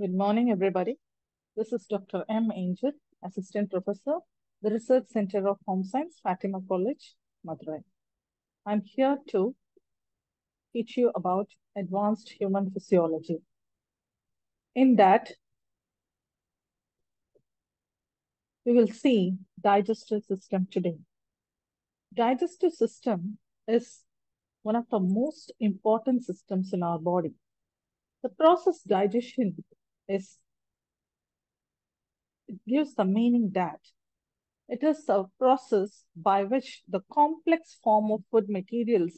Good morning, everybody. This is Dr. M. Angel, Assistant Professor, the Research Center of Home Science, Fatima College, Madurai. I'm here to teach you about advanced human physiology. In that, we will see digestive system today. Digestive system is one of the most important systems in our body. The process digestion is it gives the meaning that it is a process by which the complex form of food materials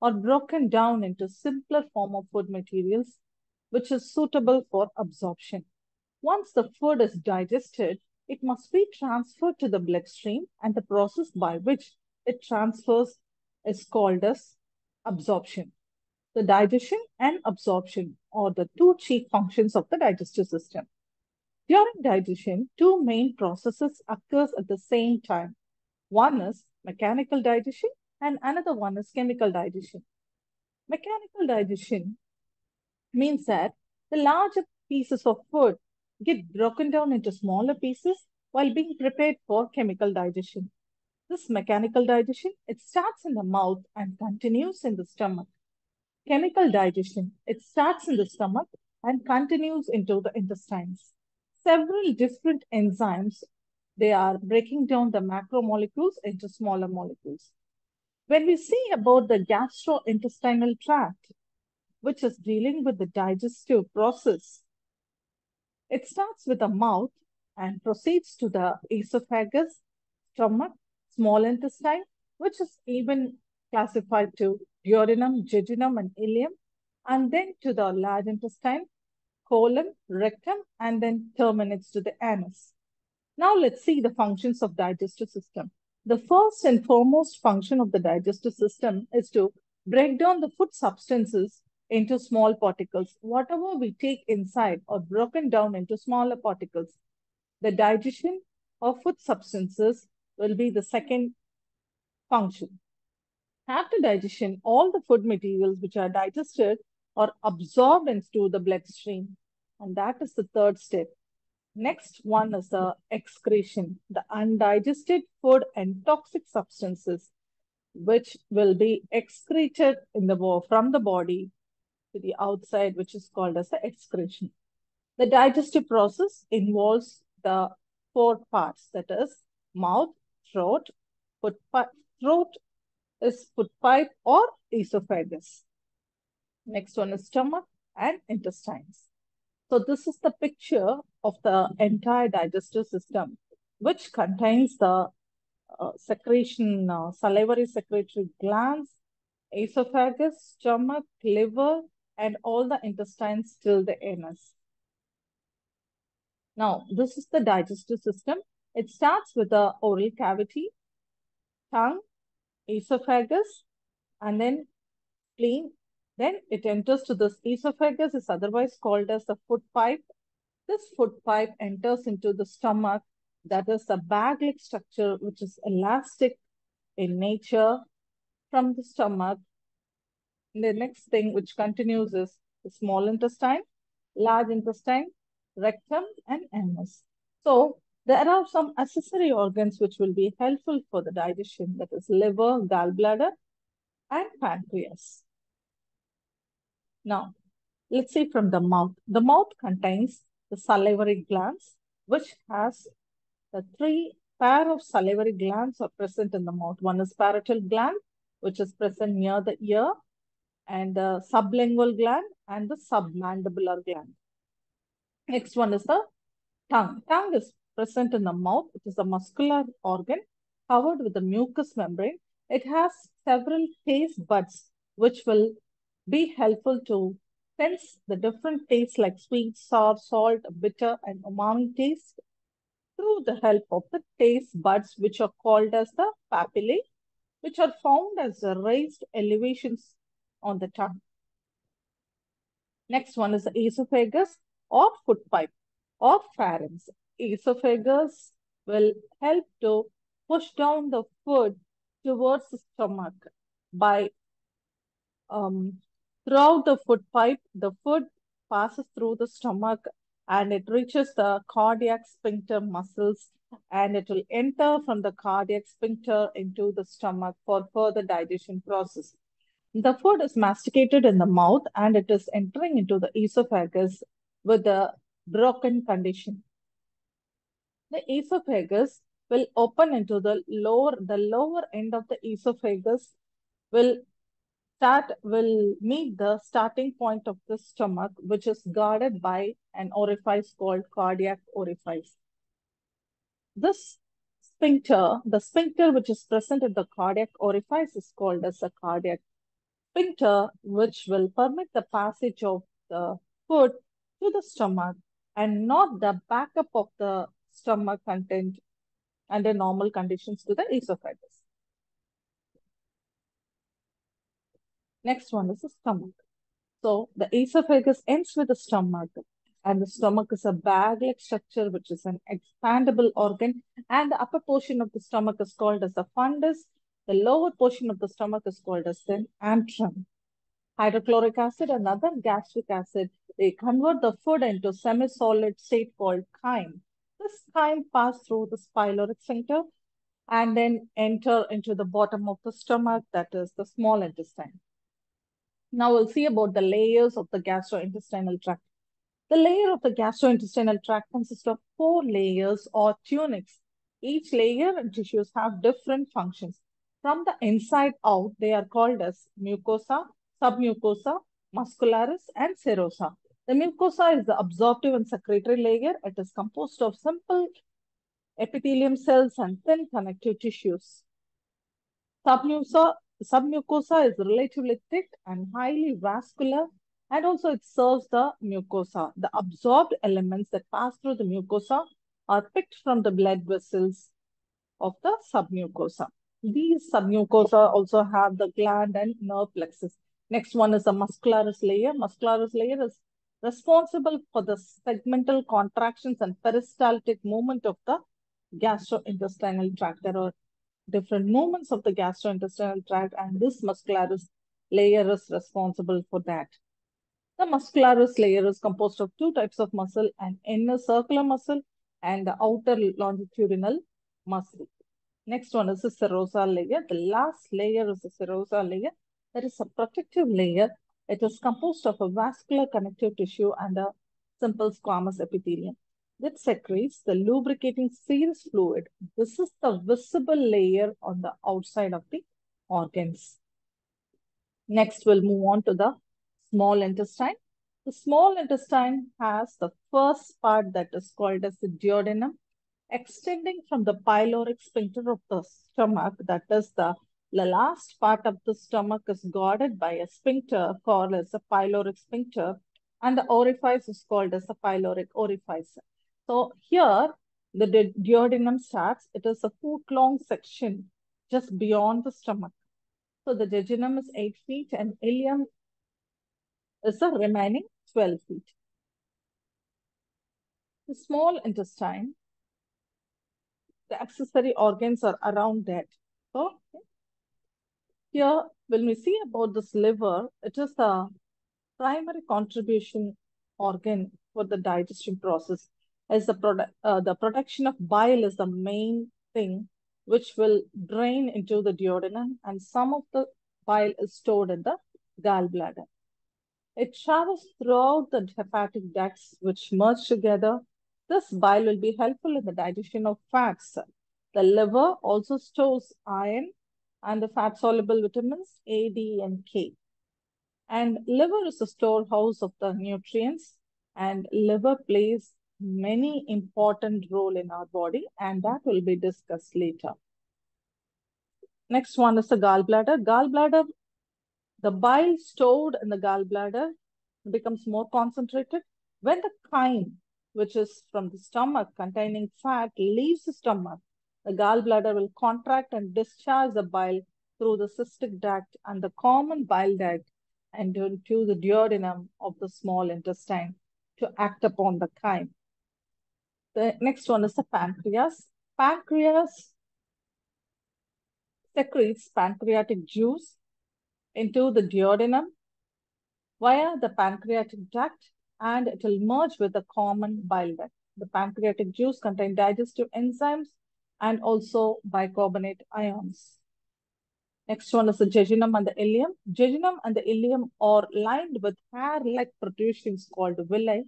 are broken down into simpler form of food materials which is suitable for absorption. Once the food is digested, it must be transferred to the bloodstream and the process by which it transfers is called as absorption. The digestion and absorption are the two chief functions of the digestive system. During digestion, two main processes occurs at the same time. One is mechanical digestion and another one is chemical digestion. Mechanical digestion means that the larger pieces of food get broken down into smaller pieces while being prepared for chemical digestion. This mechanical digestion, it starts in the mouth and continues in the stomach. Chemical digestion, it starts in the stomach and continues into the intestines. Several different enzymes, they are breaking down the macromolecules into smaller molecules. When we see about the gastrointestinal tract, which is dealing with the digestive process, it starts with the mouth and proceeds to the esophagus, stomach, small intestine, which is even classified to duodenum, jejunum, and ileum, and then to the large intestine, colon, rectum, and then terminates to the anus. Now let's see the functions of digestive system. The first and foremost function of the digestive system is to break down the food substances into small particles. Whatever we take inside are broken down into smaller particles. The digestion of food substances will be the second function. After digestion, all the food materials which are digested are absorbed into the bloodstream, and that is the third step. Next one is the excretion, the undigested food and toxic substances which will be excreted from the body to the outside, which is called as the excretion. The digestive process involves the four parts, that is mouth, throat, foot pipe. Throat is foot pipe or esophagus. Next one is stomach and intestines. So this is the picture of the entire digestive system, which contains the salivary secretory glands, esophagus, stomach, liver, and all the intestines till the anus. Now, this is the digestive system. It starts with the oral cavity, tongue, esophagus, and then spleen. Then it enters to this esophagus, is otherwise called as the food pipe. This food pipe enters into the stomach, that is a bag-like structure which is elastic in nature. From the stomach, the next thing which continues is the small intestine, large intestine, rectum, and anus. So there are some accessory organs which will be helpful for the digestion, that is liver, gallbladder, and pancreas. Now, let's see from the mouth. The mouth contains the salivary glands, which has the three pair of salivary glands are present in the mouth. One is parietal gland, which is present near the ear, and the sublingual gland and the submandibular gland. Next one is the tongue. Tongue is present in the mouth. It is a muscular organ covered with a mucous membrane. It has several taste buds which will be helpful to sense the different tastes like sweet, sour, salt, bitter, and umami taste through the help of the taste buds, which are called as the papillae, which are found as the raised elevations on the tongue. Next one is the esophagus or food pipe or pharynx. Esophagus will help to push down the food towards the stomach by throughout the food pipe. The food passes through the stomach and it reaches the cardiac sphincter muscles, and it will enter from the cardiac sphincter into the stomach for further digestion process. The food is masticated in the mouth and it is entering into the esophagus with a broken condition. The esophagus will open into the lower end of the esophagus will will meet the starting point of the stomach, which is guarded by an orifice called cardiac orifice. This the sphincter which is present at the cardiac orifice is called as a cardiac sphincter, which will permit the passage of the food to the stomach and not the backup of the stomach content under normal conditions to the esophagus. Next one is the stomach. So the esophagus ends with the stomach, and the stomach is a bag-like structure which is an expandable organ, and the upper portion of the stomach is called as the fundus. The lower portion of the stomach is called as the antrum. Hydrochloric acid and other gastric acid, they convert the food into semi-solid state called chyme. This chyme pass through the pyloric sphincter and then enter into the bottom of the stomach, that is the small intestine. Now we'll see about the layers of the gastrointestinal tract. The layer of the gastrointestinal tract consists of 4 layers or tunics. Each layer and tissues have different functions. From the inside out, they are called as mucosa, submucosa, muscularis, and serosa. The mucosa is the absorptive and secretory layer. It is composed of simple epithelium cells and thin connective tissues. Submucosa is relatively thick and highly vascular, and also it serves the mucosa. The absorbed elements that pass through the mucosa are picked from the blood vessels of the submucosa. These submucosa also have the gland and nerve plexus. Next one is the muscularis layer. Muscularis layer is responsible for the segmental contractions and peristaltic movement of the gastrointestinal tract. There are different movements of the gastrointestinal tract, and this muscularis layer is responsible for that. The muscularis layer is composed of 2 types of muscle, an inner circular muscle and the outer longitudinal muscle. Next one is the serosa layer. The last layer is the serosa layer. That is a protective layer. It is composed of a vascular connective tissue and a simple squamous epithelium that secretes the lubricating serous fluid. This is the visible layer on the outside of the organs. Next, we'll move on to the small intestine. The small intestine has the first part that is called as the duodenum, extending from the pyloric sphincter of the stomach, that is the last part of the stomach is guarded by a sphincter called as a pyloric sphincter, and the orifice is called as a pyloric orifice. So here, the duodenum starts. It is a foot-long section just beyond the stomach. So the jejunum is 8 feet and ileum is the remaining 12 feet. The small intestine, the accessory organs are around that. So here, when we see about this liver, it is the primary contribution organ for the digestion process. As the production of bile is the main thing which will drain into the duodenum, and some of the bile is stored in the gallbladder. It travels throughout the hepatic ducts which merge together. This bile will be helpful in the digestion of fats. The liver also stores iron and the fat-soluble vitamins A, D, and K. And liver is a storehouse of the nutrients, and liver plays many important role in our body, and that will be discussed later. Next one is the gallbladder. Gallbladder, the bile stored in the gallbladder becomes more concentrated. When the chyme, which is from the stomach containing fat, leaves the stomach, the gallbladder will contract and discharge the bile through the cystic duct and the common bile duct and into the duodenum of the small intestine to act upon the chyme. The next one is the pancreas. Pancreas secretes pancreatic juice into the duodenum via the pancreatic duct. and it will merge with the common bile duct. The pancreatic juice contains digestive enzymes and also bicarbonate ions. Next one is the jejunum and the ileum. Jejunum and the ileum are lined with hair-like protrusions called villi.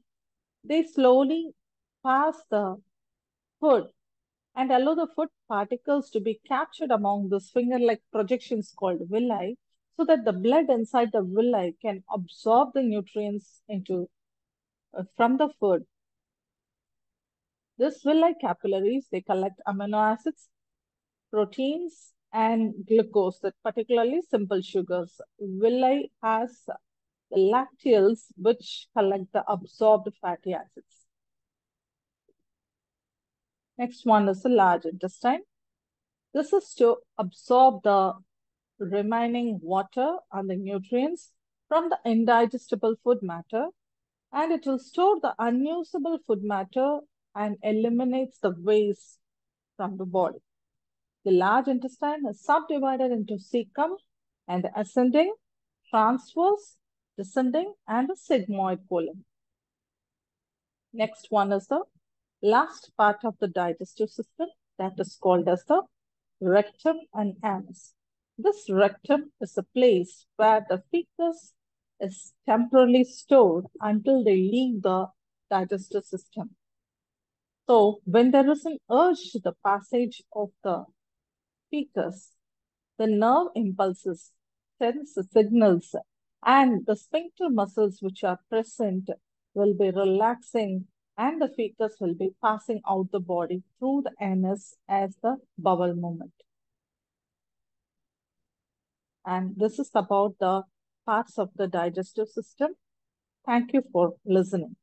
They slowly pass the food and allow the food particles to be captured among those finger-like projections called villi so that the blood inside the villi can absorb the nutrients into from the food. This villi capillaries, they collect amino acids, proteins, and glucose, that particularly simple sugars. Villi has the lacteals, which collect the absorbed fatty acids. Next one is the large intestine. This is to absorb the remaining water and the nutrients from the indigestible food matter, and it will store the unusable food matter and eliminates the waste from the body. The large intestine is subdivided into cecum and the ascending, transverse, descending, and the sigmoid colon. Next one is the last part of the digestive system, that is called as the rectum and anus. This rectum is a place where the feces is temporarily stored until they leave the digestive system. So when there is an urge to the passage of the feces, the nerve impulses sends the signals, and the sphincter muscles which are present will be relaxing, and the fetus will be passing out the body through the anus as the bowel movement. And this is about the parts of the digestive system. Thank you for listening.